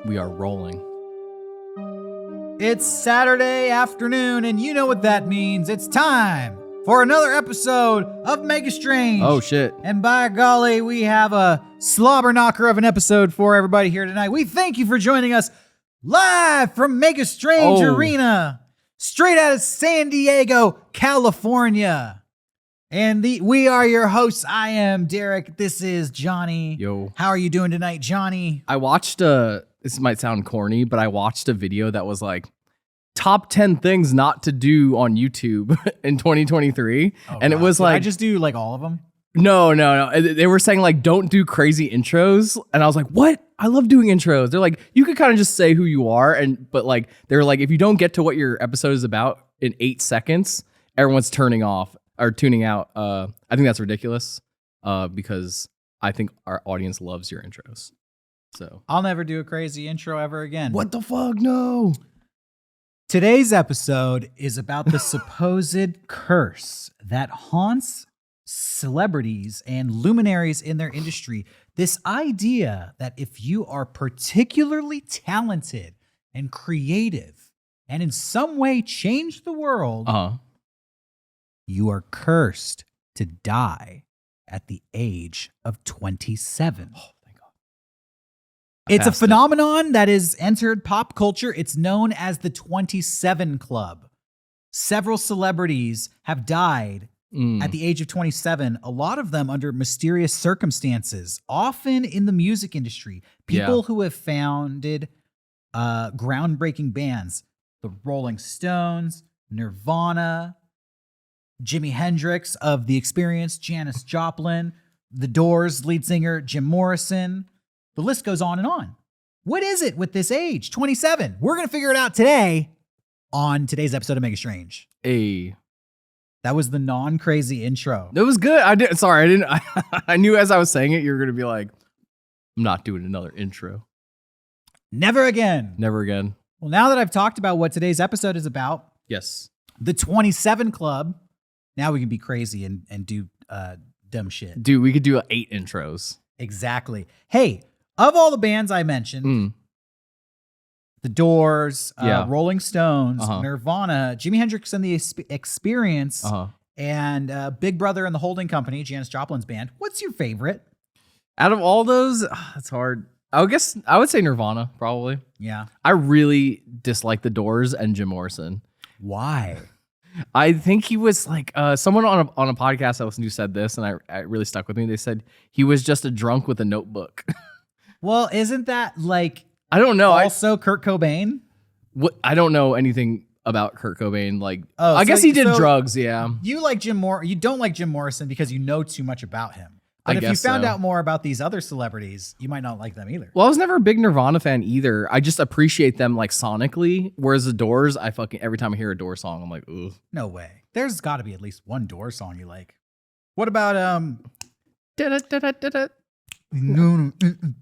We are rolling. It's Saturday afternoon, and you know what that means. It's time for another episode of Mega Strange. Oh, shit. And by golly, we have a slobber knocker of an episode for everybody here tonight. We thank you for joining us live from Mega Strange Arena, straight out of San Diego, California. And we are your hosts. I am Derek. This is Johnny. Yo. How are you doing tonight, Johnny? I watched this might sound corny, but I watched a video that was like top 10 things not to do on YouTube in 2023. And it was Did like, I just do like all of them? No. They were saying like, don't do crazy intros. And I was like, what? I love doing intros. They're like, you could kind of just say who you are. But like, they're like, if you don't get to what your episode is about in 8 seconds, everyone's turning off or tuning out. I think that's ridiculous because I think our audience loves your intros. So I'll never do a crazy intro ever again. what the fuck? No. Today's episode is about the supposed curse that haunts celebrities and luminaries in their industry. This idea that if you are particularly talented and creative and in some way change the world, you are cursed to die at the age of 27. Oh, thank God. It's a phenomenon that has entered pop culture. It's known as the 27 Club. Several celebrities have died at the age of 27, a lot of them under mysterious circumstances, often in the music industry. People who have founded groundbreaking bands, the Rolling Stones, Nirvana, Jimi Hendrix of The Experience, Janis Joplin, The Doors lead singer Jim Morrison. The list goes on and on. What is it with this age, 27? We're going to figure it out today on today's episode of Mega Strange. That was the non-crazy intro. It was good. I knew as I was saying it, you were going to be like, I'm not doing another intro. Never again. Never again. Well, now that I've talked about what today's episode is about, Yes. the 27 Club, now we can be crazy and do dumb shit. Dude, we could do 8 intros. Exactly. Hey, of all the bands I mentioned, The Doors, Rolling Stones, Nirvana, Jimi Hendrix and the Experience, and Big Brother and the Holding Company, Janis Joplin's band. What's your favorite? Out of all those, that's hard. I guess I would say Nirvana, probably. Yeah. I really dislike The Doors and Jim Morrison. Why? I think he was like someone on a podcast I listened to said this, and I really stuck with me. They said he was just a drunk with a notebook. Well, isn't that like I don't know. Also, Kurt Cobain. I don't know anything about Kurt Cobain. Like, I guess he did drugs. Yeah. You like You don't like Jim Morrison because you know too much about him. But if you found out more about these other celebrities, you might not like them either. Well, I was never a big Nirvana fan either. I just appreciate them like sonically. Whereas the Doors, every time I hear a Doors song, I'm like, ooh. No way. There's got to be at least one Doors song you like. What about No,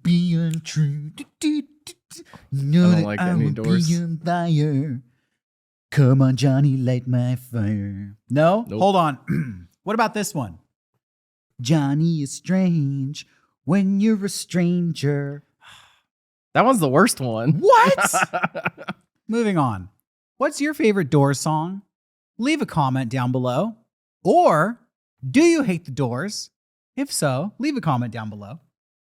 be untrue. No, I don't like any Doors. Come on, Johnny, light my fire. No? Nope. Hold on. What about this one? Johnny is strange when you're a stranger. That one's the worst one. What? Moving on. What's your favorite Doors song? Leave a comment down below. Or do you hate the Doors? If so, leave a comment down below.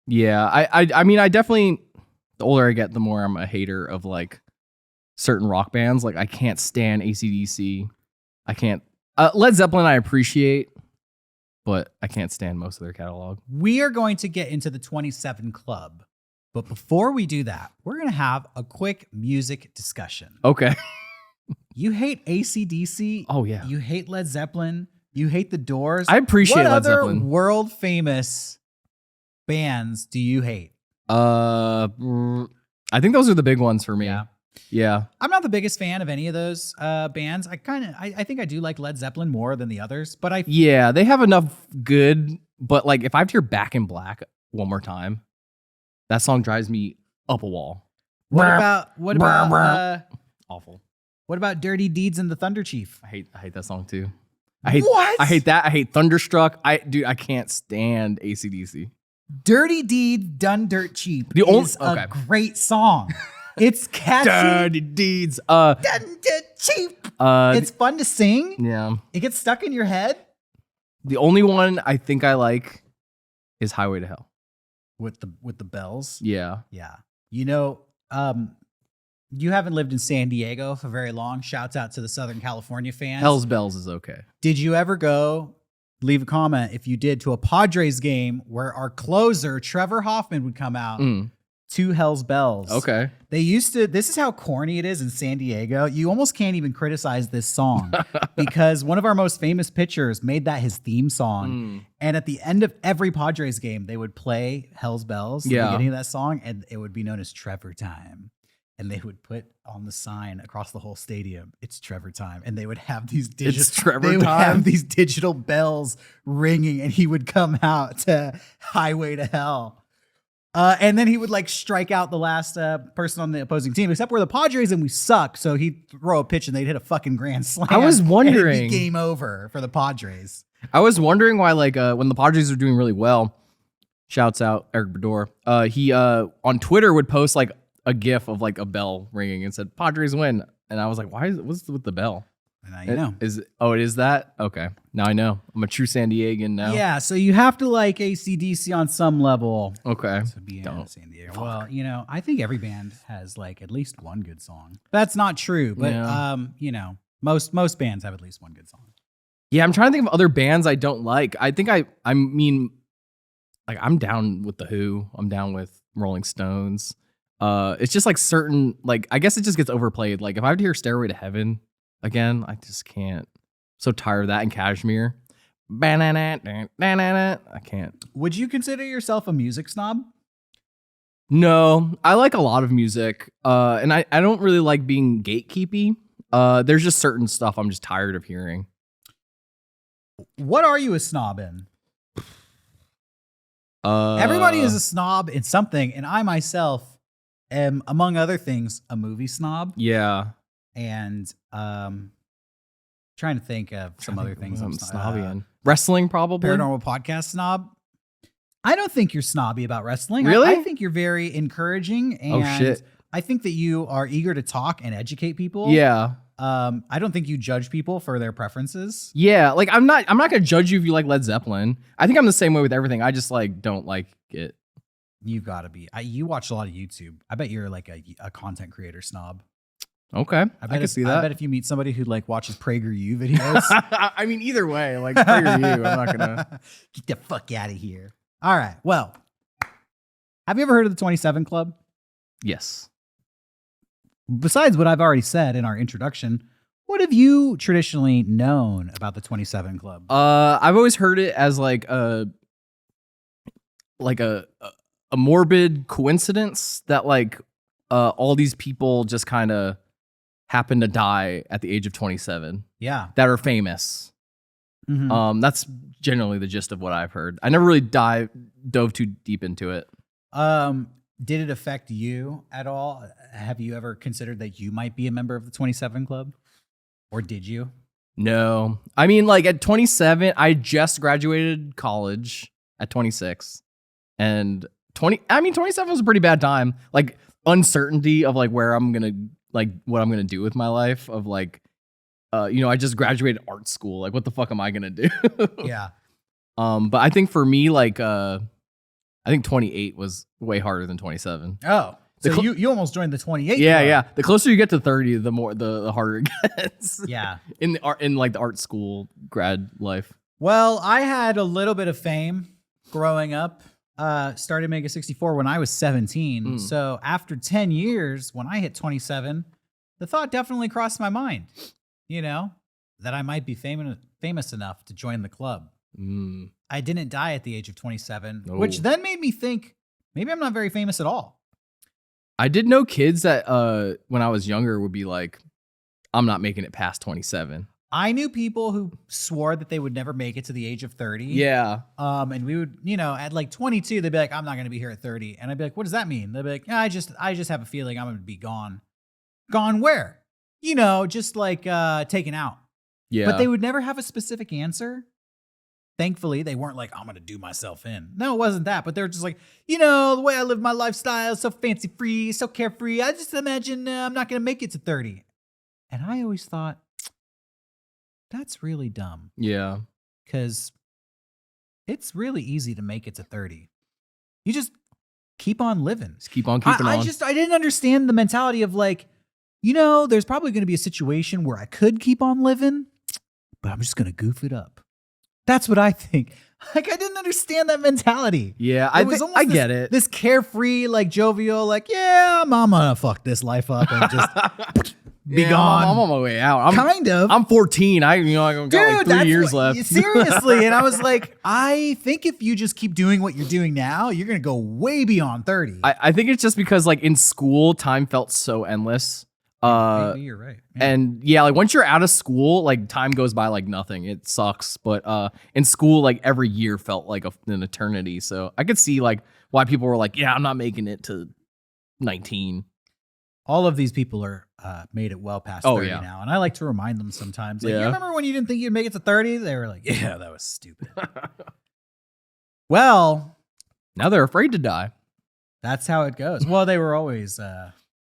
Yeah, I mean, I definitely, the older I get, the more I'm a hater of like certain rock bands. Like I can't stand AC/DC. I can't, Led Zeppelin I appreciate, but I can't stand most of their catalog. We are going to get into the 27 Club. But before we do that, we're going to have a quick music discussion. Okay. You hate AC/DC. Oh, yeah. You hate Led Zeppelin. You hate the Doors. I appreciate Led Zeppelin. What other world famous bands do you hate? I think those are the big ones for me. Yeah. I'm not the biggest fan of any of those bands. I think I do like Led Zeppelin more than the others, but yeah, they have enough good, but like if I have to hear Back in Black one more time, that song drives me up a wall. What about awful. What about Dirty Deeds and the Thunder Chief? I hate that song too. I hate that. I hate Thunderstruck. I can't stand AC/DC. Dirty Deed Done Dirt Cheap is a great song. It's catchy. Dirty Deeds. Done Dirt Cheap. It's fun to sing. Yeah. It gets stuck in your head. The only one I think I like is Highway to Hell. With the bells. Yeah. Yeah. You know, you haven't lived in San Diego for very long. Shouts out to the Southern California fans. Hell's Bells is okay. Did you ever go, leave a comment if you did, to a Padres game where our closer, Trevor Hoffman, would come out to Hell's Bells? Okay. They used to, this is how corny it is in San Diego. You almost can't even criticize this song because one of our most famous pitchers made that his theme song. And at the end of every Padres game, they would play Hell's Bells, the beginning of that song, and it would be known as Trevor Time. And they would put on the sign across the whole stadium, "It's Trevor Time." And they would have these digital bells ringing, and he would come out to Highway to Hell. And then he would like strike out the last person on the opposing team, except we're the Padres and we suck. So he'd throw a pitch and they'd hit a fucking grand slam. I was wondering. And it'd be game over for the Padres. I was wondering why, like, when the Padres are doing really well, shouts out Eric Bador. He on Twitter would post like a GIF of like a bell ringing and said "Padres win," and I was like, what's with the bell? And now you know. It is that? Okay, now I know. I'm a true San Diegan now. Yeah, so you have to like AC/DC on some level. Okay. To be in San Diego. Fuck. Well, you know, I think every band has like at least one good song. That's not true, but you know, most bands have at least one good song. Yeah, I'm trying to think of other bands I don't like. I think I mean, like, I'm down with The Who. I'm down with Rolling Stones. It's just like certain, like, I guess it just gets overplayed. Like if I have to hear Stairway to Heaven again, I just can't. I'm so tired of that. And Kashmir. I can't. Would you consider yourself a music snob? No, I like a lot of music. And I don't really like being gatekeepy. There's just certain stuff I'm just tired of hearing. What are you a snob in? Everybody is a snob in something, and I myself am, among other things, a movie snob. Yeah. And trying to think of some other things I'm snobby in. Wrestling, probably. Paranormal podcast snob. I don't think you're snobby about wrestling. Really? I think you're very encouraging, and I think that you are eager to talk and educate people. Yeah. I don't think you judge people for their preferences. Yeah, like I'm not gonna judge you if you like Led Zeppelin. I think I'm the same way with everything. I just like don't like it. You've got to be. You watch a lot of YouTube. I bet you're like a content creator snob. Okay, I can see that. I bet if you meet somebody who like watches PragerU videos. I mean, either way, like PragerU, I'm not gonna get the fuck out of here. All right. Well, have you ever heard of the 27 Club? Yes. Besides what I've already said in our introduction, what have you traditionally known about the 27 Club? I've always heard it as like a morbid coincidence that like all these people just kind of happen to die at the age of 27. Yeah. That are famous. Mm-hmm. That's generally the gist of what I've heard. I never really dove too deep into it. Did it affect you at all? Have you ever considered that you might be a member of the 27 Club? Or did you? No. I mean, like at 27, I just graduated college at 26. And 27 was a pretty bad time. Like uncertainty of like where I'm going to, like what I'm going to do with my life of like, I just graduated art school. Like what the fuck am I going to do? Yeah. But I think for me, like, I think 28 was way harder than 27. Oh, so you almost joined the 28. Yeah, club. Yeah. The closer you get to 30, the more the harder it gets. Yeah. In like the art school grad life. Well, I had a little bit of fame growing up. Started Mega 64 when I was 17. So after 10 years, when I hit 27, the thought definitely crossed my mind. That I might be famous enough to join the club. I didn't die at the age of 27, which then made me think maybe I'm not very famous at all. I did know kids that when I was younger would be like, I'm not making it past 27. I knew people who swore that they would never make it to the age of 30. Yeah. And we would, at like 22, they'd be like, I'm not going to be here at 30. And I'd be like, what does that mean? They'd be like, I just have a feeling I'm going to be gone. Gone where? Just like taken out. Yeah. But they would never have a specific answer. Thankfully, they weren't like, I'm going to do myself in. No, it wasn't that. But they were just like, the way I live my lifestyle is so fancy free, so carefree. I just imagine I'm not going to make it to 30. And I always thought, that's really dumb. Yeah. Because it's really easy to make it to 30. You just keep on living. Just keep on keeping on. I didn't understand the mentality of like, there's probably going to be a situation where I could keep on living, but I'm just going to goof it up. That's what I think. Like, I didn't understand that mentality. Yeah, I get it. This carefree, like, jovial, like, yeah, I'm gonna fuck this life up and just be gone. I'm on my way out. I'm 14. I got like 3 years left. Seriously. And I was like, I think if you just keep doing what you're doing now, you're gonna go way beyond 30. I think it's just because like in school, time felt so endless. Maybe you're right. Yeah. And like once you're out of school, like time goes by like nothing. It sucks. But in school, like every year felt like an eternity. So I could see like why people were like, yeah, I'm not making it to 19. All of these people are made it well past 30 now. And I like to remind them sometimes. Like, you remember when you didn't think you'd make it to 30? They were like, yeah, that was stupid. Well, now they're afraid to die. That's how it goes. Well, they were always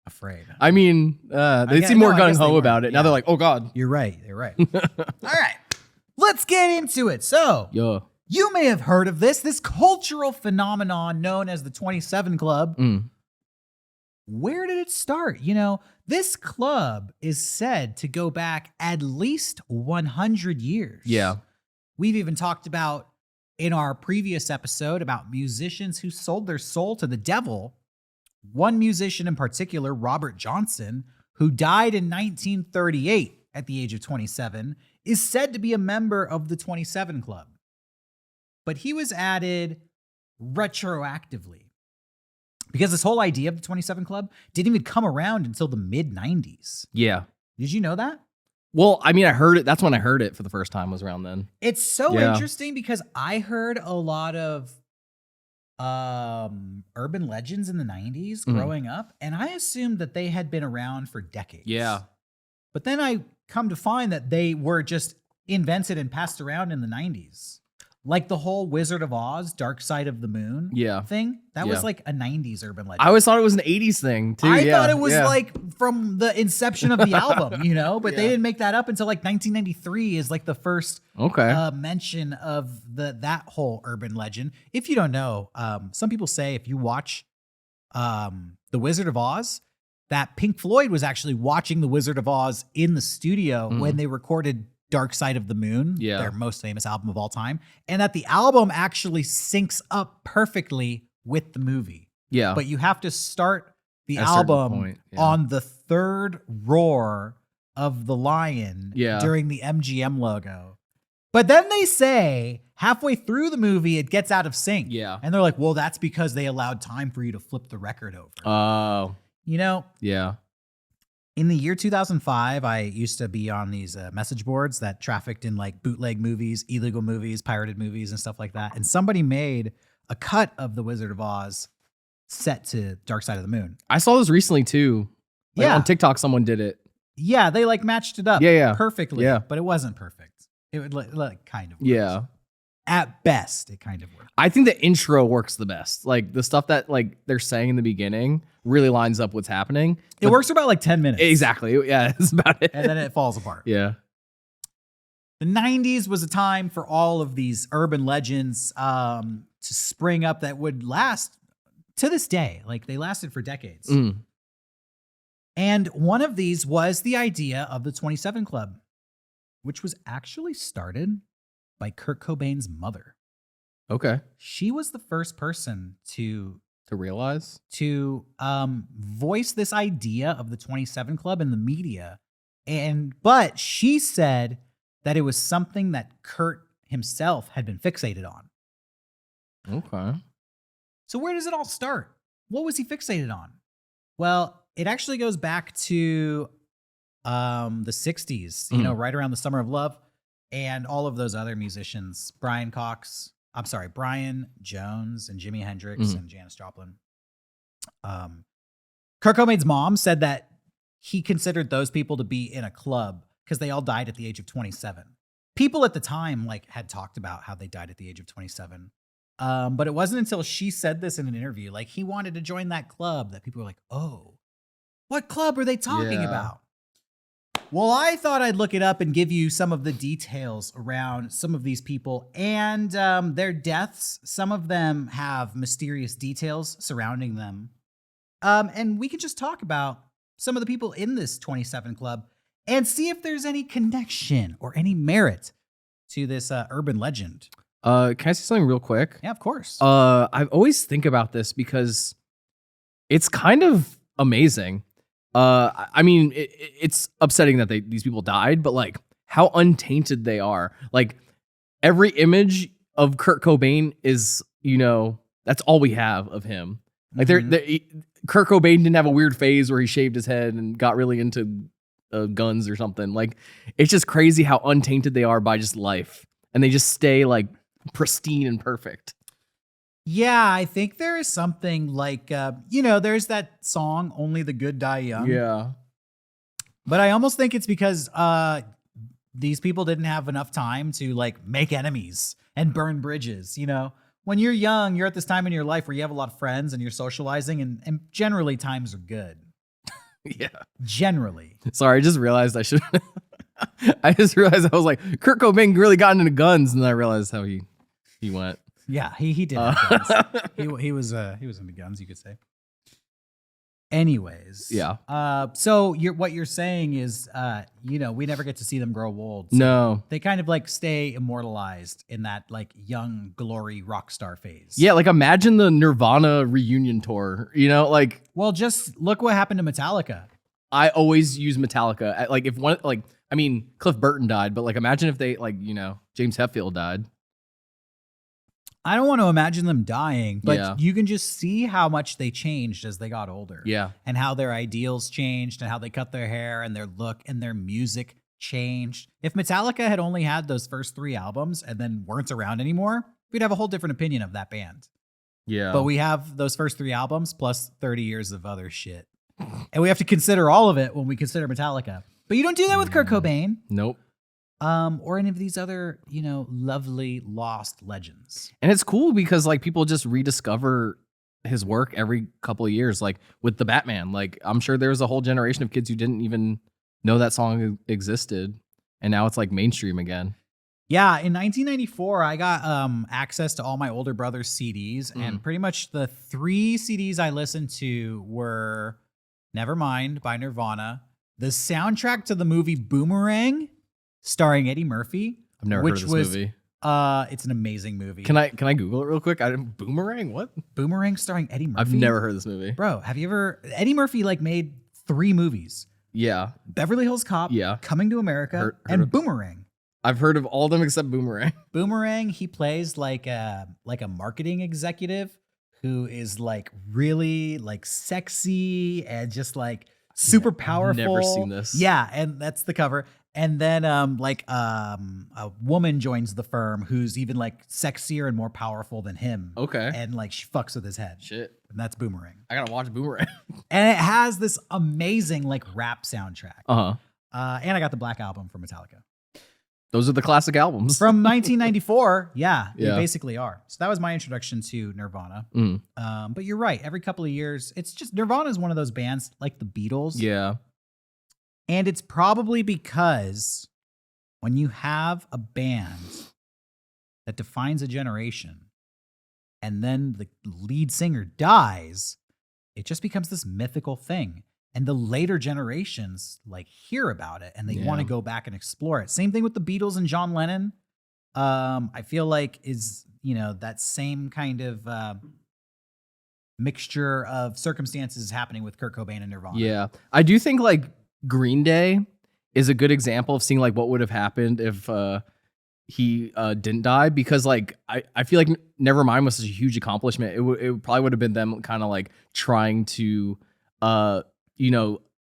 afraid. I mean, they seem more gung-ho about it. Now they're like, oh, God. You're right. You're right. All right. Let's get into it. So, you may have heard of this cultural phenomenon known as the 27 Club. Where did it start? This club is said to go back at least 100 years. Yeah. We've even talked about in our previous episode about musicians who sold their soul to the devil. One musician in particular, Robert Johnson, who died in 1938 at the age of 27, is said to be a member of the 27 Club. But he was added retroactively because this whole idea of the 27 Club didn't even come around until the mid-90s. Yeah. Did you know that? Well, I mean, I heard it. That's when I heard it for the first time was around then. It's so interesting because I heard a lot of urban legends in the 90s growing up, and I assumed that they had been around for decades. Yeah. But then I come to find that they were just invented and passed around in the 90s. Like the whole Wizard of Oz, Dark Side of the Moon thing. That was like a 90s urban legend. I always thought it was an 80s thing, too. I thought it was like from the inception of the album, but they didn't make that up until like 1993 is like the first mention of that whole urban legend. If you don't know, some people say if you watch The Wizard of Oz, that Pink Floyd was actually watching The Wizard of Oz in the studio when they recorded Dark Side of the Moon, their most famous album of all time, and that the album actually syncs up perfectly with the movie. Yeah. But you have to start the album on the third roar of the lion during the MGM logo. But then they say halfway through the movie, it gets out of sync. Yeah. And they're like, well, that's because they allowed time for you to flip the record over. Oh. Yeah. In the year 2005, I used to be on these message boards that trafficked in like bootleg movies, illegal movies, pirated movies, and stuff like that. And somebody made a cut of The Wizard of Oz set to Dark Side of the Moon. I saw this recently too. Like on TikTok, someone did it. Yeah, they like matched it up perfectly. Yeah. But it wasn't perfect. It would like kind of works. Yeah. At best, it kind of works. I think the intro works the best. Like the stuff that like they're saying in the beginning really lines up what's happening. It works for about like 10 minutes. Exactly. Yeah, that's about it. And then it falls apart. Yeah. The 90s was a time for all of these urban legends to spring up that would last to this day. Like they lasted for decades. And one of these was the idea of the 27 Club, which was actually started by Kurt Cobain's mother. Okay. She was the first person to realize, to voice this idea of the 27 Club in the media. But she said that it was something that Kurt himself had been fixated on. Okay. So where does it all start? What was he fixated on? Well, it actually goes back to the 60s, right around the Summer of Love. And all of those other musicians, Brian Jones and Jimi Hendrix and Janis Joplin. Kurt Cobain's mom said that he considered those people to be in a club because they all died at the age of 27. people at the time like had talked about how they died at the age of 27. But it wasn't until she said this in an interview, like he wanted to join that club, that people were like, oh, what club are they talking about? Well, I thought I'd look it up and give you some of the details around some of these people and their deaths. Some of them have mysterious details surrounding them. And we can just talk about some of the people in this 27 club and see if there's any connection or any merit to this urban legend. Can I say something real quick? Yeah, of course. I always think about this because it's kind of amazing. I mean, it's upsetting that these people died, but like how untainted they are. Like every image of Kurt Cobain is, that's all we have of him. Like Kurt Cobain didn't have a weird phase where he shaved his head and got really into guns or something. Like it's just crazy how untainted they are by just life, and they just stay like pristine and perfect. Yeah, I think there is something like, there's that song, Only the Good Die Young. Yeah. But I almost think it's because these people didn't have enough time to like make enemies and burn bridges. When you're young, you're at this time in your life where you have a lot of friends and you're socializing, and generally times are good. Yeah. Generally. Sorry, I just realized I was like, Kurt Cobain really got into guns, and then I realized how he went. Yeah, he did have guns. he was into guns, you could say. Anyways. Yeah. So what you're saying is, we never get to see them grow old. So no. They kind of like stay immortalized in that like young glory rock star phase. Yeah, like imagine the Nirvana reunion tour, Well, just look what happened to Metallica. I always use Metallica. Like if one, Cliff Burton died, but like imagine if they James Hetfield died. I don't want to imagine them dying, but you can just see how much they changed as they got older. Yeah. And how their ideals changed and how they cut their hair and their look and their music changed. If Metallica had only had those first 3 albums and then weren't around anymore, we'd have a whole different opinion of that band. Yeah. But we have those first 3 albums plus 30 years of other shit. And we have to consider all of it when we consider Metallica. But you don't do that with Kurt Cobain. Nope. Or any of these other, lovely lost legends. And it's cool because like people just rediscover his work every couple of years, like with the Batman. Like I'm sure there was a whole generation of kids who didn't even know that song existed, and now it's like mainstream again. Yeah, in 1994, I got access to all my older brother's CDs, and pretty much the 3 CDs I listened to were Nevermind by Nirvana, the soundtrack to the movie Boomerang, starring Eddie Murphy. I've never heard of this movie. It's an amazing movie. Can I Google it real quick? Boomerang? What? Boomerang starring Eddie Murphy? I've never heard this movie. Bro, have you ever... Eddie Murphy made 3 movies. Yeah. Beverly Hills Cop, yeah. Coming to America, and Boomerang. I've heard of all of them except Boomerang. Boomerang, he plays like a marketing executive who is like really like sexy and just like super powerful. I've never seen this. Yeah, and that's the cover. And then a woman joins the firm who's even like sexier and more powerful than him. Okay. And like she fucks with his head. Shit. And that's Boomerang. I gotta watch Boomerang. And it has this amazing like rap soundtrack. Uh-huh. And I got the Black Album from Metallica. Those are the classic albums. From 1994. Yeah, they Yeah. basically are. So that was my introduction to Nirvana. But you're right. Every couple of years, it's just Nirvana is one of those bands like the Beatles. Yeah. And it's probably because when you have a band that defines a generation and then the lead singer dies, it just becomes this mythical thing. And the later generations like hear about it and they want to go back and explore it. Same thing with the Beatles and John Lennon. I feel like is, that same kind of mixture of circumstances is happening with Kurt Cobain and Nirvana. Yeah. I do think like Green Day is a good example of seeing like what would have happened if he didn't die, because like I feel like Nevermind was such a huge accomplishment. It probably would have been them kind of like trying to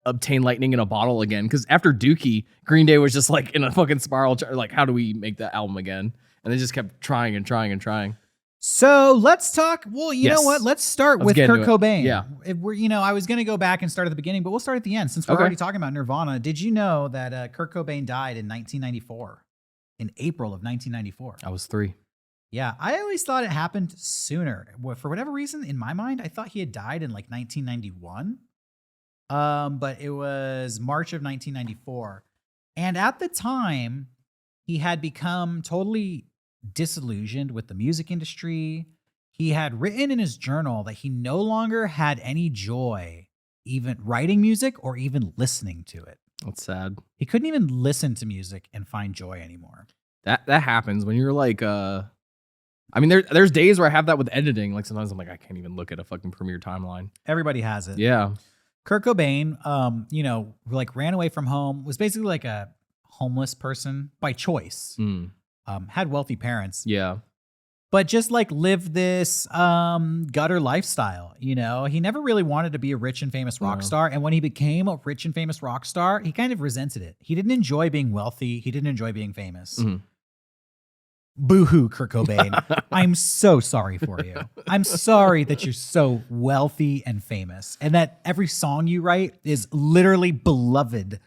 obtain lightning in a bottle again, because after Dookie, Green Day was just like in a fucking spiral, like how do we make that album again? And they just kept trying and trying and trying. So let's talk. Well, you know what? Let's start with Kurt Cobain. Yeah. If we're, I was going to go back and start at the beginning, but we'll start at the end since we're already talking about Nirvana. Did you know that Kurt Cobain died in 1994? in April of 1994. I was 3. Yeah, I always thought it happened sooner. For whatever reason, in my mind, I thought he had died in like 1991. But it was March of 1994. And at the time, he had become totally disillusioned with the music industry. He had written in his journal that he no longer had any joy even writing music or even listening to it. That's sad. He couldn't even listen to music and find joy anymore. That happens when you're like, I mean, there's days where I have that with editing. Like sometimes I'm like, I can't even look at a fucking Premiere timeline. Everybody has it. Yeah. Kurt Cobain, like ran away from home, was basically like a homeless person by choice. Had wealthy parents. Yeah. But just like lived this gutter lifestyle, He never really wanted to be a rich and famous rock star. And when he became a rich and famous rock star, he kind of resented it. He didn't enjoy being wealthy. He didn't enjoy being famous. Boo-hoo, Kurt Cobain. I'm so sorry for you. I'm sorry that you're so wealthy and famous and that every song you write is literally beloved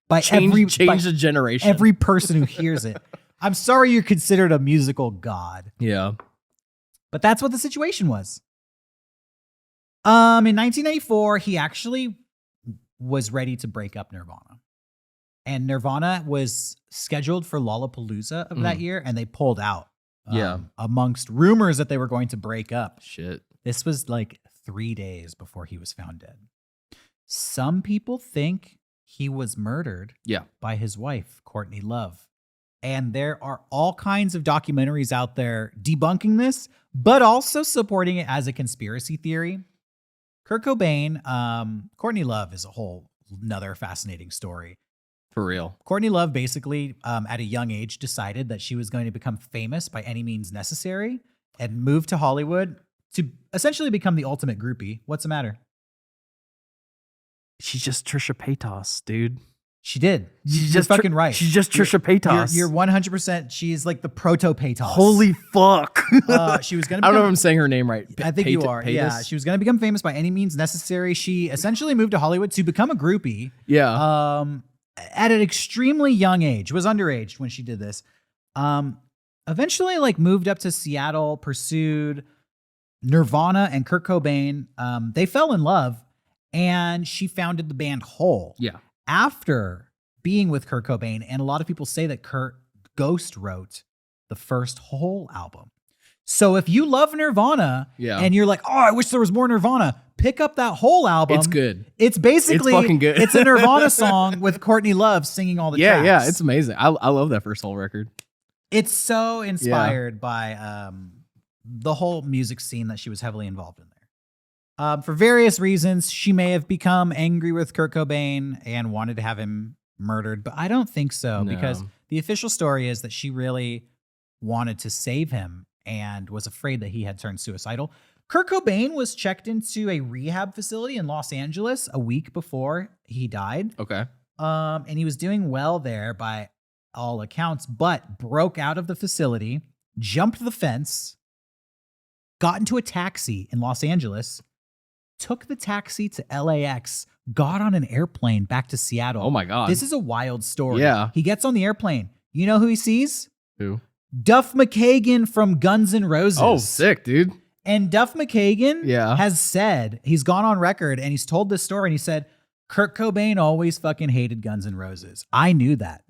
by change a generation. Every person who hears it. I'm sorry you're considered a musical god. Yeah. But that's what the situation was. In 1994, he actually was ready to break up Nirvana. And Nirvana was scheduled for Lollapalooza of that year, and they pulled out. Amongst rumors that they were going to break up. Shit. This was like 3 days before he was found dead. Some people think he was murdered by his wife, Courtney Love. And there are all kinds of documentaries out there debunking this, but also supporting it as a conspiracy theory. Kurt Cobain, Courtney Love is a whole another fascinating story. For real. Courtney Love basically, at a young age, decided that she was going to become famous by any means necessary and moved to Hollywood to essentially become the ultimate groupie. What's the matter? She's just Trisha Paytas, dude. She did. You're fucking right. She's just Trisha Paytas. You're 100%. She's like the proto Paytas. Holy fuck. She was going to I don't know if I'm saying her name right. I think you are. Paytas? Yeah. She was going to become famous by any means necessary. She essentially moved to Hollywood to become a groupie. Yeah. At an extremely young age. Was underage when she did this. Eventually like moved up to Seattle, pursued Nirvana and Kurt Cobain. They fell in love and she founded the band Hole. Yeah. After being with Kurt Cobain, and a lot of people say that Kurt ghost wrote the first Hole album. So if you love Nirvana and you're like, oh, I wish there was more Nirvana, pick up that Hole album. It's good. It's basically, it's fucking good. It's a Nirvana song with Courtney Love singing all the tracks. Yeah, it's amazing. I love that first Hole record. It's so inspired by the whole music scene that she was heavily involved in there. For various reasons, she may have become angry with Kurt Cobain and wanted to have him murdered, but I don't think so because the official story is that she really wanted to save him and was afraid that he had turned suicidal. Kurt Cobain was checked into a rehab facility in Los Angeles a week before he died. Okay. And he was doing well there by all accounts, but broke out of the facility, jumped the fence, got into a taxi in Los Angeles, took the taxi to LAX, got on an airplane back to Seattle. Oh my God. This is a wild story. Yeah. He gets on the airplane. You know who he sees? Who? Duff McKagan from Guns N' Roses. Oh, sick, dude. And Duff McKagan Yeah. has said, he's gone on record and he's told this story and he said, Kurt Cobain always fucking hated Guns N' Roses. I knew that.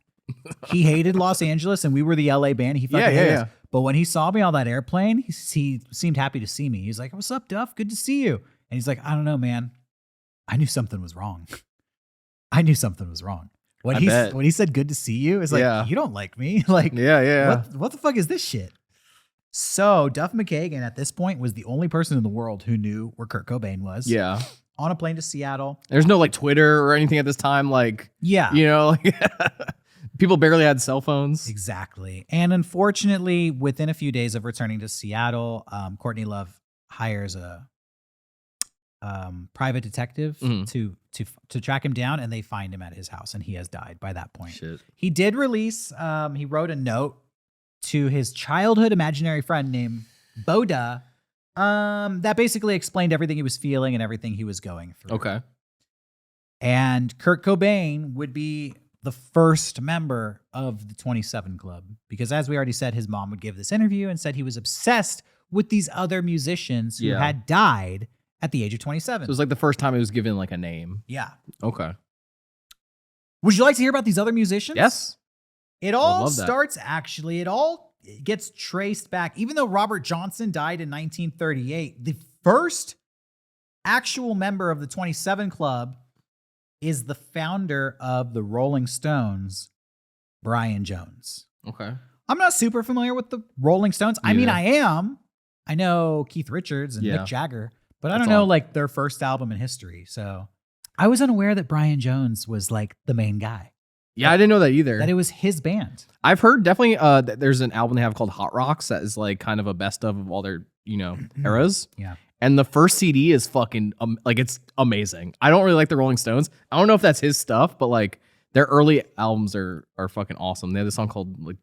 He hated Los Angeles and we were the LA band. He fucking hated us. But when he saw me on that airplane, he seemed happy to see me. He's like, what's up, Duff? Good to see you. And he's like, I don't know, man. I knew something was wrong. I knew something was wrong. When he said good to see you, it's like, you don't like me. Like, what the fuck is this shit? So Duff McKagan at this point was the only person in the world who knew where Kurt Cobain was. Yeah. On a plane to Seattle. There's no like Twitter or anything at this time. Like, yeah. You know, like people barely had cell phones. Exactly. And unfortunately, within a few days of returning to Seattle, Courtney Love hires a private detective to track him down, and they find him at his house, and he has died by that point. Shit. He did release, he wrote a note to his childhood imaginary friend named Boda that basically explained everything he was feeling and everything he was going through. Okay. And Kurt Cobain would be the first member of the 27 Club. Because as we already said, his mom would give this interview and said he was obsessed with these other musicians who had died at the age of 27. So it was like the first time it was given like a name. Yeah. Okay. Would you like to hear about these other musicians? Yes. It all starts, actually, it all gets traced back. Even though Robert Johnson died in 1938, the first actual member of the 27 Club is the founder of the Rolling Stones, Brian Jones. Okay. I'm not super familiar with the Rolling Stones. I mean, I am. I know Keith Richards and Mick Jagger, but I don't know like their first album in history. So I was unaware that Brian Jones was like the main guy. Yeah, I didn't know that either. That it was his band. I've heard definitely that there's an album they have called Hot Rocks that is like kind of a best of all their, eras. Yeah. And the first CD is fucking like it's amazing. I don't really like the Rolling Stones. I don't know if that's his stuff, but like their early albums are fucking awesome. They have this song called like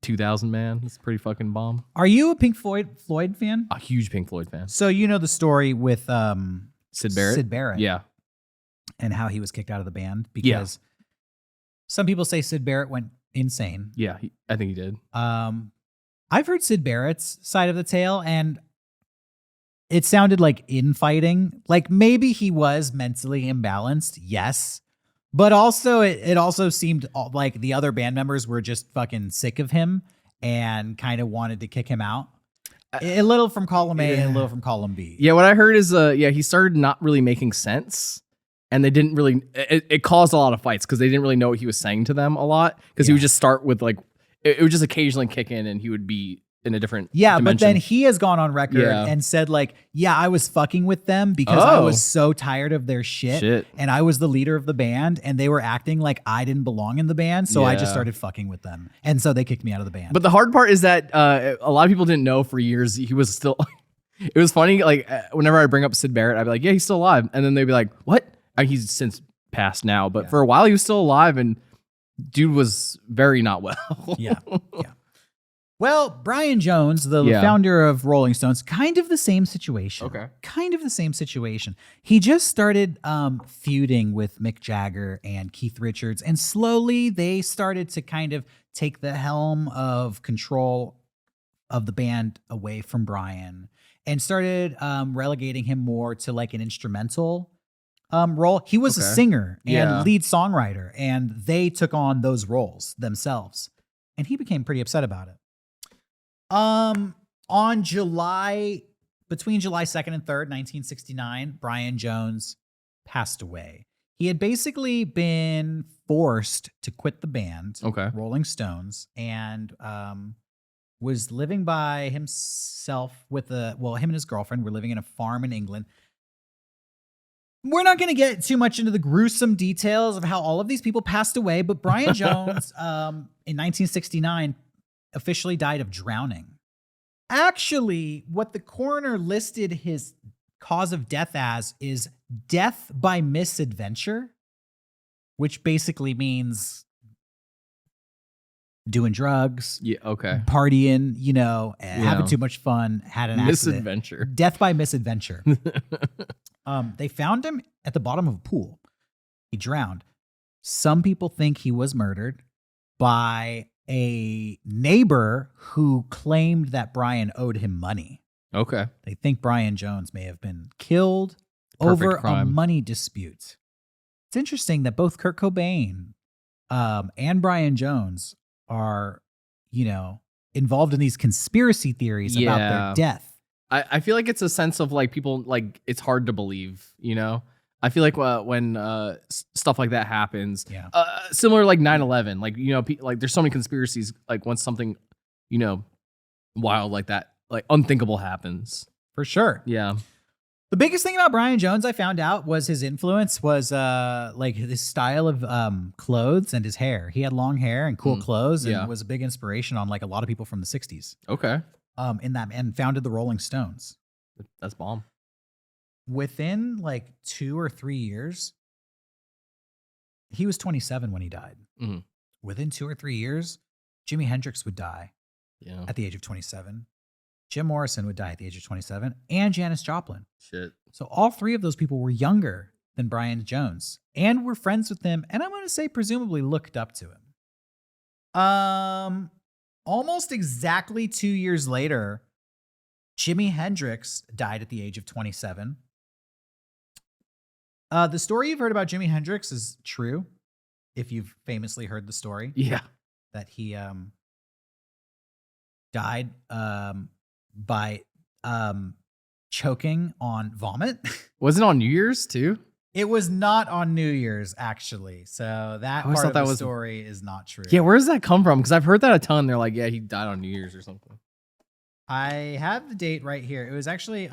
2000 Man. It's pretty fucking bomb. Are you a Pink Floyd fan? A huge Pink Floyd fan. So you know the story with Sid Barrett? Sid Barrett. Yeah. And how he was kicked out of the band because some people say Sid Barrett went insane. Yeah, I think he did. I've heard Sid Barrett's side of the tale, and it sounded like infighting. Like maybe he was mentally imbalanced, yes. But also it also seemed like the other band members were just fucking sick of him and kind of wanted to kick him out. A little from column A and a little from column B. Yeah, what I heard is he started not really making sense. And they didn't really, it caused a lot of fights because they didn't really know what he was saying to them a lot. Because he would just start with like, it would just occasionally kick in and he would be in a different dimension. But then he has gone on record and said like, I was fucking with them because I was so tired of their shit. And I was the leader of the band and they were acting like I didn't belong in the band. So I just started fucking with them. And so they kicked me out of the band. But the hard part is that a lot of people didn't know for years he was still, it was funny. Like whenever I bring up Sid Barrett, I'd be like, yeah, he's still alive. And then they'd be like, what? He's since passed now, but for a while he was still alive and dude was very not well. Yeah. Well, Brian Jones, the founder of Rolling Stones, kind of the same situation. Okay. Kind of the same situation. He just started feuding with Mick Jagger and Keith Richards, and slowly they started to kind of take the helm of control of the band away from Brian and started relegating him more to like an instrumental role. He was a singer and lead songwriter, and they took on those roles themselves. And he became pretty upset about it. Between July 2nd and 3rd, 1969, Brian Jones passed away. He had basically been forced to quit the band, Rolling Stones, and was living by himself with him and his girlfriend were living in a farm in England. We're not going to get too much into the gruesome details of how all of these people passed away, but Brian Jones, in 1969, officially died of drowning. Actually, what the coroner listed his cause of death as is death by misadventure, which basically means doing drugs, partying, having too much fun, had an accident. Misadventure. Death by misadventure. They found him at the bottom of a pool. He drowned. Some people think he was murdered by a neighbor who claimed that Brian owed him money. Okay. They think Brian Jones may have been killed over a money dispute. It's interesting that both Kurt Cobain and Brian Jones are, involved in these conspiracy theories about their death. I feel like it's a sense of like people like it's hard to believe, I feel like when stuff like that happens, similar like 9/11, like, like there's so many conspiracies, like once something, wild like that, like unthinkable happens. For sure. Yeah. The biggest thing about Brian Jones I found out was his influence was like his style of clothes and his hair. He had long hair and cool clothes and was a big inspiration on like a lot of people from the 60s. Okay. And founded the Rolling Stones. That's bomb. Within like 2 or 3 years, he was 27 when he died. Mm-hmm. Within 2 or 3 years, Jimi Hendrix would die at the age of 27. Jim Morrison would die at the age of 27, and Janis Joplin. Shit. So all three of those people were younger than Brian Jones and were friends with him, and I'm going to say presumably looked up to him. Almost exactly 2 years later, Jimi Hendrix died at the age of 27. The story you've heard about Jimi Hendrix is true, if you've famously heard the story. Yeah. That he died by choking on vomit. Was it on New Year's too? It was not on New Year's, actually. So that part of the story is not true. Yeah, where does that come from? Because I've heard that a ton. They're like, yeah, he died on New Year's or something. I have the date right here. It was actually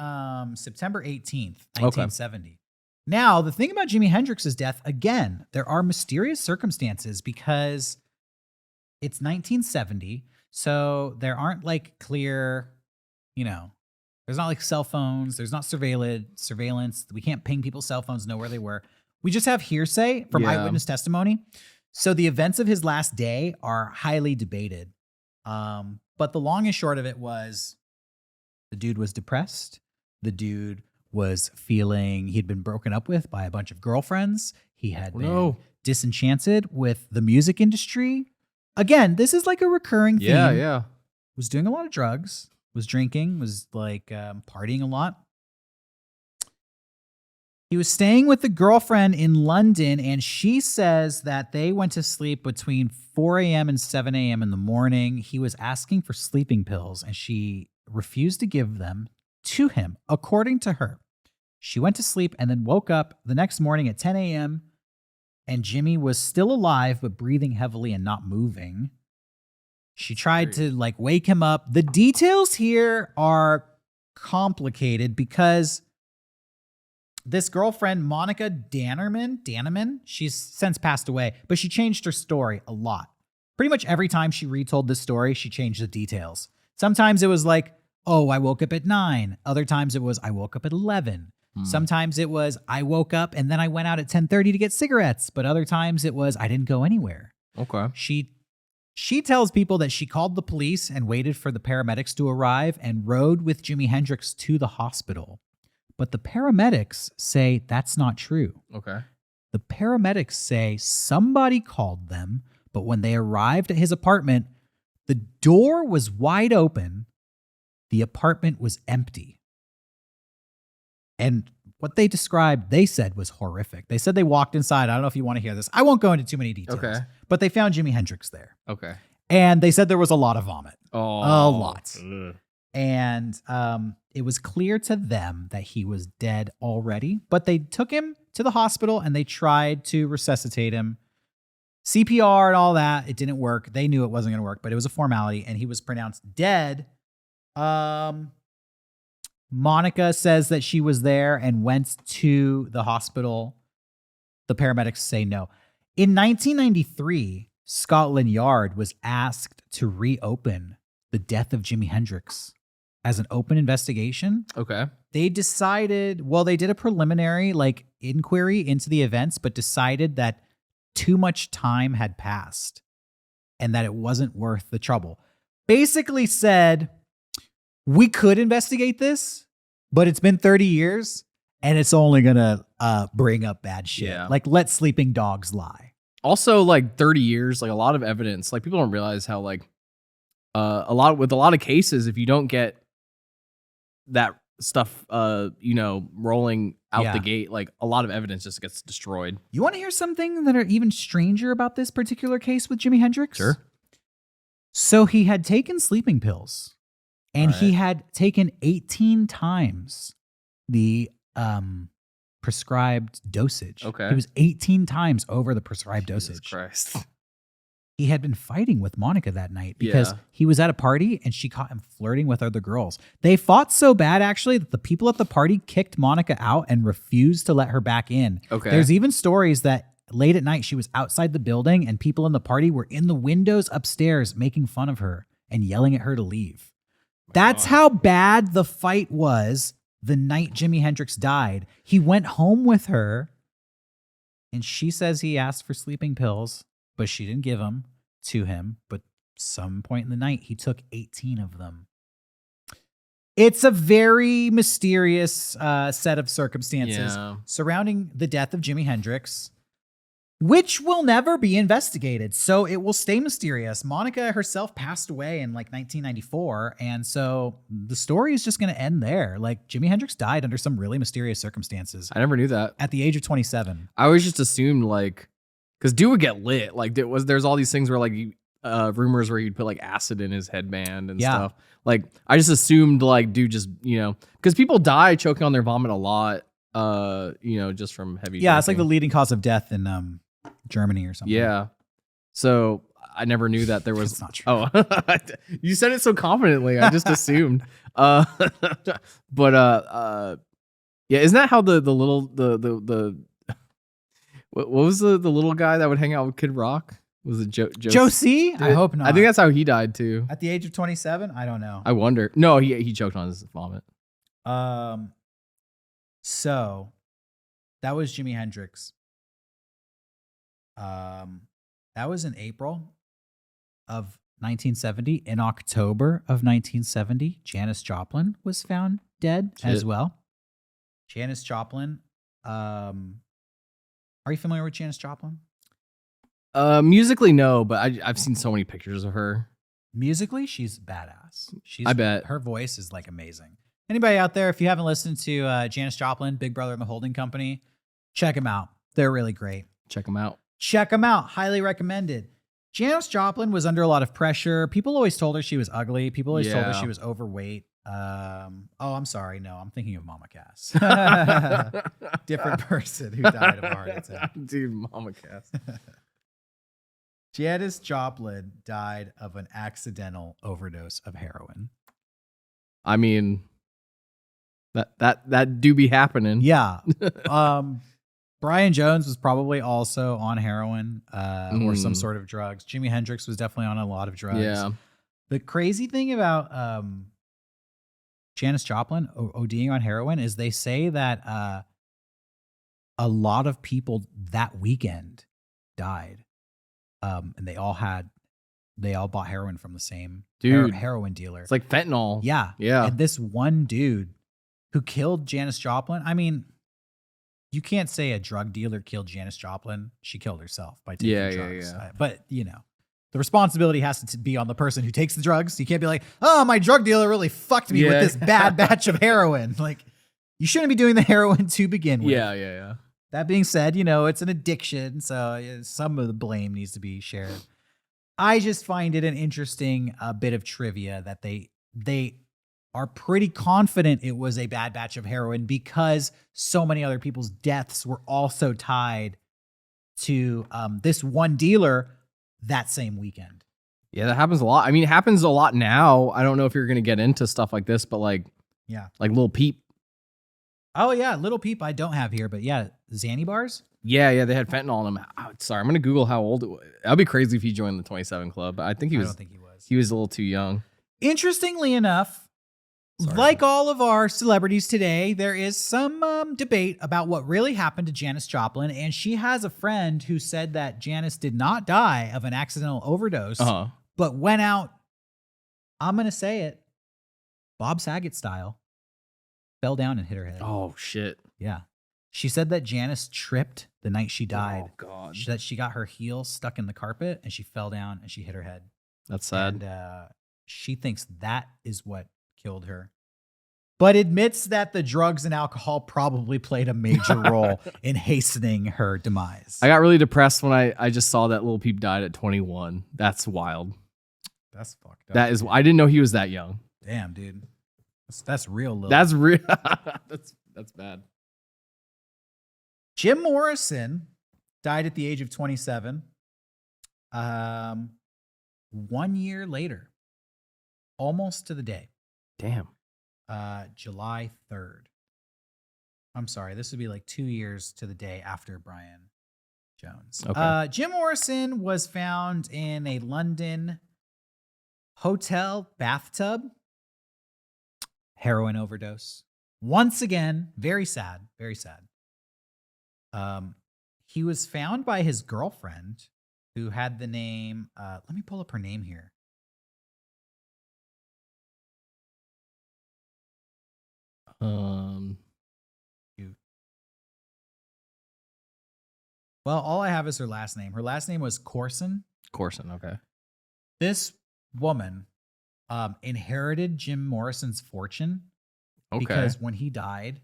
September 18th, 1970. Okay. Now, the thing about Jimi Hendrix's death, again, there are mysterious circumstances because it's 1970. So there aren't like clear, there's not like cell phones. There's not surveillance. We can't ping people's cell phones, know where they were. We just have hearsay from eyewitness testimony. So the events of his last day are highly debated. But the long and short of it was the dude was depressed. The dude was feeling he'd been broken up with by a bunch of girlfriends. He had been disenchanted with the music industry. Again, this is like a recurring theme. Yeah. Was doing a lot of drugs. Was drinking, was like partying a lot. He was staying with a girlfriend in London, and she says that they went to sleep between 4 a.m. and 7 a.m. in the morning. He was asking for sleeping pills, and she refused to give them to him, according to her. She went to sleep and then woke up the next morning at 10 a.m., and Jimmy was still alive, but breathing heavily and not moving. She tried to wake him up. The details here are complicated because this girlfriend, Monica Danneman, she's since passed away, but she changed her story a lot. Pretty much every time she retold this story, she changed the details. Sometimes it was like, oh, I woke up at 9. Other times it was, I woke up at 11. Sometimes it was, I woke up and then I went out at 10:30 to get cigarettes. But other times it was, I didn't go anywhere. Okay. She tells people that she called the police and waited for the paramedics to arrive and rode with Jimi Hendrix to the hospital. But the paramedics say that's not true. Okay. The paramedics say somebody called them, but when they arrived at his apartment, the door was wide open. The apartment was empty. And what they described, they said was horrific. They said they walked inside. I don't know if you want to hear this. I won't go into too many details. Okay. But they found Jimi Hendrix there. Okay. And they said there was a lot of vomit. Oh. A lot. Ugh. And it was clear to them that he was dead already. But they took him to the hospital and they tried to resuscitate him. CPR and all that. It didn't work. They knew it wasn't going to work, but it was a formality. And he was pronounced dead. Monica says that she was there and went to the hospital. The paramedics say no. In 1993, Scotland Yard was asked to reopen the death of Jimi Hendrix as an open investigation. Okay. They decided, they did a preliminary inquiry into the events, but decided that too much time had passed and that it wasn't worth the trouble. Basically said, we could investigate this, but it's been 30 years and it's only going to bring up bad shit. Yeah. Let sleeping dogs lie. Also, 30 years, a lot of evidence. People don't realize how a lot of cases, if you don't get that stuff, rolling out the gate, a lot of evidence just gets destroyed. You want to hear something that are even stranger about this particular case with Jimi Hendrix? Sure. So he had taken sleeping pills. And he had taken 18 times the prescribed dosage. Okay. He was 18 times over the prescribed dosage. Jesus Christ. He had been fighting with Monica that night because he was at a party and she caught him flirting with other girls. They fought so bad, actually, that the people at the party kicked Monica out and refused to let her back in. Okay. There's even stories that late at night she was outside the building and people in the party were in the windows upstairs making fun of her and yelling at her to leave. That's how bad the fight was the night Jimi Hendrix died. He went home with her, and she says he asked for sleeping pills, but she didn't give them to him. But some point in the night, he took 18 of them. It's a very mysterious set of circumstances surrounding the death of Jimi Hendrix, which will never be investigated. So it will stay mysterious. Monica herself passed away in like 1994. And so the story is just going to end there. Like Jimi Hendrix died under some really mysterious circumstances. I never knew that. At the age of 27. I always just assumed like, because dude would get lit. Like there's all these things where like rumors where he'd put like acid in his headband and stuff. Like I just assumed like dude just, because people die choking on their vomit a lot, just from heavy drinking. It's like the leading cause of death in Germany or something. Yeah. So I never knew that there was. It's not true. Oh, you said it so confidently. I just assumed. But isn't that how the little what was the little guy that would hang out with Kid Rock? Was it Joe C? I hope not. I think that's how he died too. At the age of 27? I don't know. I wonder. No, he choked on his vomit. So that was Jimi Hendrix. That was in April of 1970. In October of 1970, Janis Joplin was found dead as well. Janis Joplin. Are you familiar with Janis Joplin? Musically, no, but I've seen so many pictures of her. Musically, she's badass. I bet. Her voice is like amazing. Anybody out there, if you haven't listened to Janis Joplin, Big Brother and the Holding Company, check them out. They're really great. Check them out. Highly recommended. Janis Joplin was under a lot of pressure. People always told her she was ugly. People always told her she was overweight. I'm sorry. No, I'm thinking of Mama Cass. Different person who died of a heart attack. Dude, Mama Cass. Janis Joplin died of an accidental overdose of heroin. I mean, that do be happening. Yeah. Brian Jones was probably also on heroin or some sort of drugs. Jimi Hendrix was definitely on a lot of drugs. Yeah. The crazy thing about Janis Joplin ODing on heroin is they say that a lot of people that weekend died. And they all bought heroin from the same heroin dealer. It's like fentanyl. Yeah. Yeah. And this one dude who killed Janis Joplin, I mean, you can't say a drug dealer killed Janis Joplin. She killed herself by taking drugs. Yeah. But, the responsibility has to be on the person who takes the drugs. You can't be like, oh, my drug dealer really fucked me with this bad batch of heroin. Like, you shouldn't be doing the heroin to begin with. Yeah. That being said, it's an addiction, so some of the blame needs to be shared. I just find it an interesting bit of trivia that they are pretty confident it was a bad batch of heroin because so many other people's deaths were also tied to this one dealer that same weekend. Yeah, that happens a lot. I mean, it happens a lot now. I don't know if you're going to get into stuff like this, but like Lil Peep. Oh, yeah. Little Peep I don't have here, but yeah. Xanny bars? Yeah. They had fentanyl in them. Oh, sorry. I'm going to Google how old it was. That'd be crazy if he joined the 27 Club. But I don't think he was. He was a little too young. Interestingly enough, like all of our celebrities today, there is some debate about what really happened to Janis Joplin. And she has a friend who said that Janis did not die of an accidental overdose, but went out, I'm going to say it, Bob Saget style. Fell down and hit her head. Oh, shit. Yeah. She said that Janis tripped the night she died. Oh, God. That she got her heel stuck in the carpet and she fell down and she hit her head. That's sad. And she thinks that is what killed her. But admits that the drugs and alcohol probably played a major role in hastening her demise. I got really depressed when I just saw that Lil Peep died at 21. That's wild. That's fucked up. That is. I didn't know he was that young. Damn, dude. That's real low. That's real. That's bad. Jim Morrison died at the age of 27. 1 year later, almost to the day. Damn. July 3rd. I'm sorry. This would be like 2 years to the day after Brian Jones. Okay. Jim Morrison was found in a London hotel bathtub. Heroin overdose. Once again, very sad, very sad. He was found by his girlfriend who had the name, let me pull up her name here. Um, Well, all I have is her last name. Her last name was Corson. Corson. Okay. This woman inherited Jim Morrison's fortune because when he died,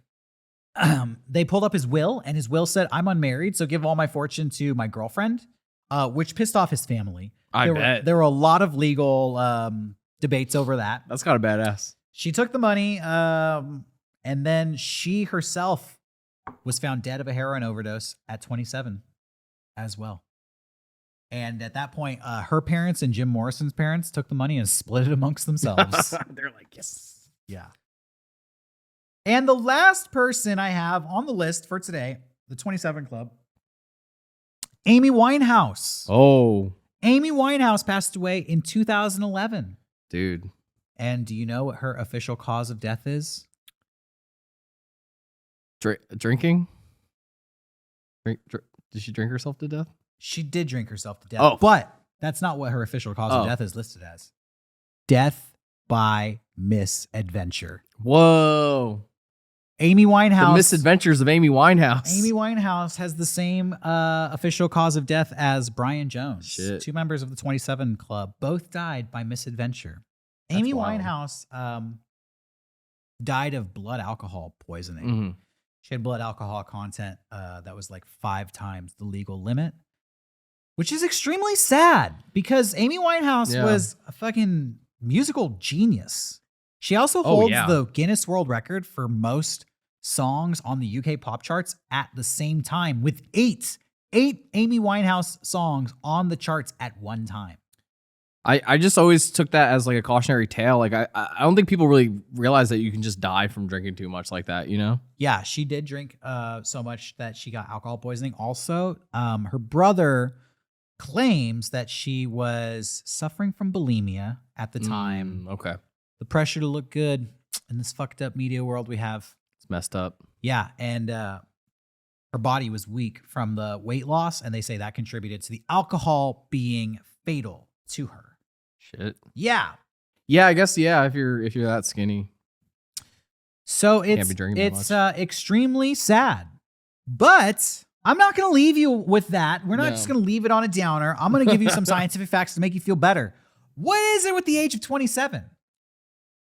they pulled up his will, and his will said, "I'm unmarried, so give all my fortune to my girlfriend," which pissed off his family. I bet. There were a lot of legal debates over that. That's kind of badass. She took the money, and then she herself was found dead of a heroin overdose at 27 as well. And at that point, her parents and Jim Morrison's parents took the money and split it amongst themselves. They're like, yes. Yeah. And the last person I have on the list for today, the 27 Club, Amy Winehouse. Oh. Amy Winehouse passed away in 2011. Dude. And do you know what her official cause of death is? Drinking? Did she drink herself to death? She did drink herself to death, but that's not what her official cause of death is listed as. Death by misadventure. Whoa. Amy Winehouse. The misadventures of Amy Winehouse. Amy Winehouse has the same official cause of death as Brian Jones. Shit. 2 members of the 27 Club both died by misadventure. That's Amy wild. Winehouse died of blood alcohol poisoning. Mm-hmm. She had blood alcohol content that was like 5 times the legal limit, which is extremely sad because Amy Winehouse was a fucking musical genius. She also holds the Guinness World Record for most songs on the UK pop charts at the same time, with 8 Amy Winehouse songs on the charts at one time. I just always took that as like a cautionary tale. Like I don't think people really realize that you can just die from drinking too much like that, you know? Yeah, she did drink so much that she got alcohol poisoning. Also, her brother claims that she was suffering from bulimia at the time. Okay. The pressure to look good in this fucked up media world we have. It's messed up. Yeah, and her body was weak from the weight loss, and they say that contributed to the alcohol being fatal to her. Shit. Yeah. Yeah, I guess if you're that skinny. So it's extremely sad. But I'm not going to leave you with that. We're not just going to leave it on a downer. I'm going to give you some scientific facts to make you feel better. What is it with the age of 27?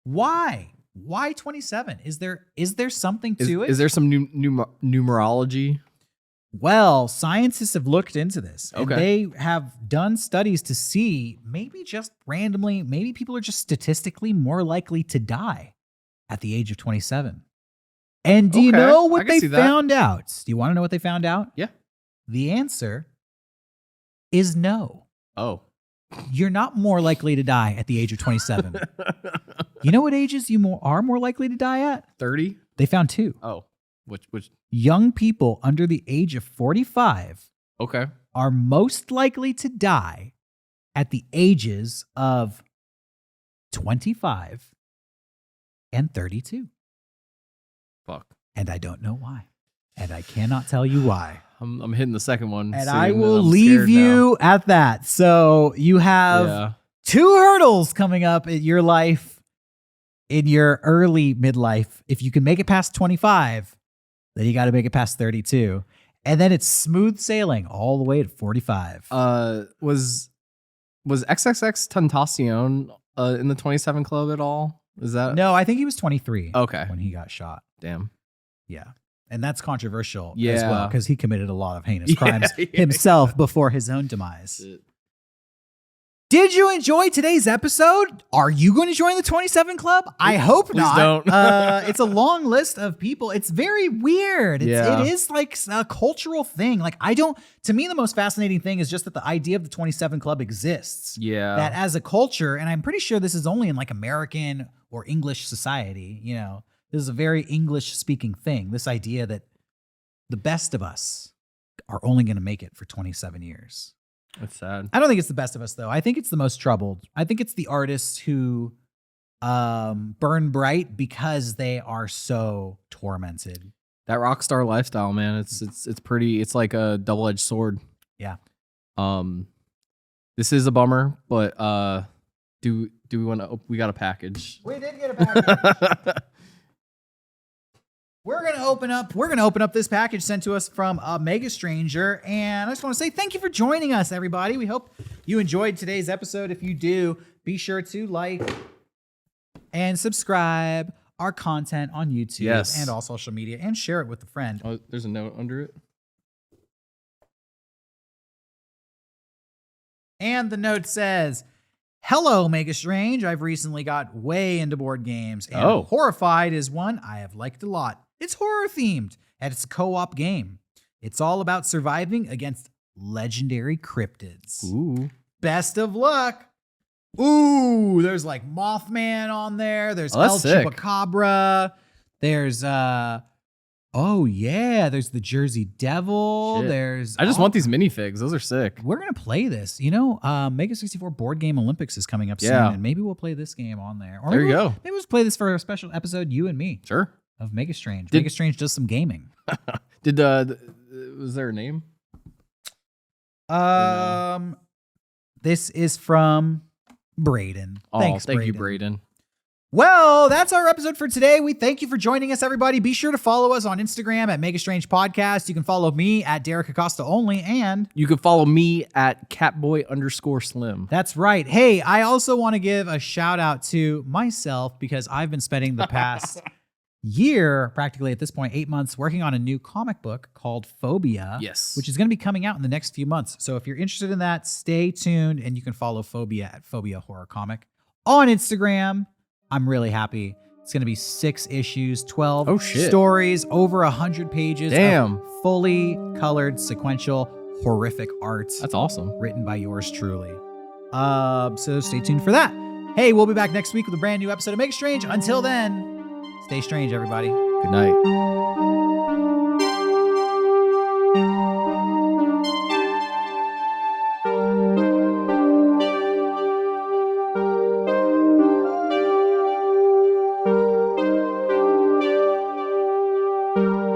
Why? Why 27? Is there something to it? Is there some numerology? Well, scientists have looked into this. And they have done studies to see maybe just randomly, maybe people are just statistically more likely to die at the age of 27. And do you know what they found out? Do you want to know what they found out? Yeah. The answer is no. Oh. You're not more likely to die at the age of 27. You know what ages you are more likely to die at? 30? They found 2. Oh. Which? Young people under the age of 45 are most likely to die at the ages of 25 and 32. Fuck. And I don't know why. And I cannot tell you why. I'm hitting the second one. And I will leave you at that. So you have 2 hurdles coming up in your life, in your early midlife. If you can make it past 25, then you got to make it past 32. And then it's smooth sailing all the way to 45. Was XXX Tentacion in the 27 Club at all? Is that? No, I think he was 23. Okay. When he got shot. Damn. Yeah. And that's controversial as well, because he committed a lot of heinous crimes Yeah. himself before his own demise. Did you enjoy today's episode? Are you going to join the 27 Club? I hope Please not. don't. It's a long list of people. It's very weird. It is like a cultural thing. Like to me, the most fascinating thing is just that the idea of the 27 Club exists. Yeah. That as a culture, and I'm pretty sure this is only in like American or English society, you know, this is a very English speaking thing. This idea that the best of us are only going to make it for 27 years. That's sad. I don't think it's the best of us, though. I think it's the most troubled. I think it's the artists who burn bright because they are so tormented. That rock star lifestyle, man. It's pretty. It's like a double-edged sword. Yeah. This is a bummer, but do we want to? We got a package. We did get a package. We're gonna open up this package sent to us from a Mega Stranger, and I just want to say thank you for joining us, everybody. We hope you enjoyed today's episode. If you do, be sure to like and subscribe our content on YouTube and all social media, and share it with a friend. Oh, there's a note under it. And the note says, "Hello, Mega Strange. I've recently got way into board games, and Horrified is one I have liked a lot. It's horror themed, and it's a co-op game. It's all about surviving against legendary cryptids. Ooh. Best of luck." Ooh, there's like Mothman on there. There's El Chupacabra. There's there's the Jersey Devil. Shit. I just want these minifigs. Those are sick. We're gonna play this. You know, Mega 64 Board Game Olympics is coming up soon, and maybe we'll play this game on there. Or there you go. Maybe we'll play this for a special episode, you and me. Sure. Of Mega Strange. Mega Strange does some gaming. Was there a name? This is from Braden. Thank you, Braden. Well, that's our episode for today. We thank you for joining us, everybody. Be sure to follow us on Instagram at Mega Strange Podcast. You can follow me at Derek Acosta only, and you can follow me at Catboy_Slim. That's right. Hey, I also want to give a shout out to myself because I've been spending the past year, practically at this point, 8 months, working on a new comic book called Phobia. Yes. Which is going to be coming out in the next few months. So if you're interested in that, stay tuned, and you can follow Phobia at Phobia Horror Comic on Instagram. I'm really happy. It's going to be 6 issues, 12 stories, over 100 pages. Damn. Of fully colored, sequential, horrific art. That's awesome. Written by yours truly. So stay tuned for that. Hey, we'll be back next week with a brand new episode of Make Strange. Until then, stay strange, everybody. Good night.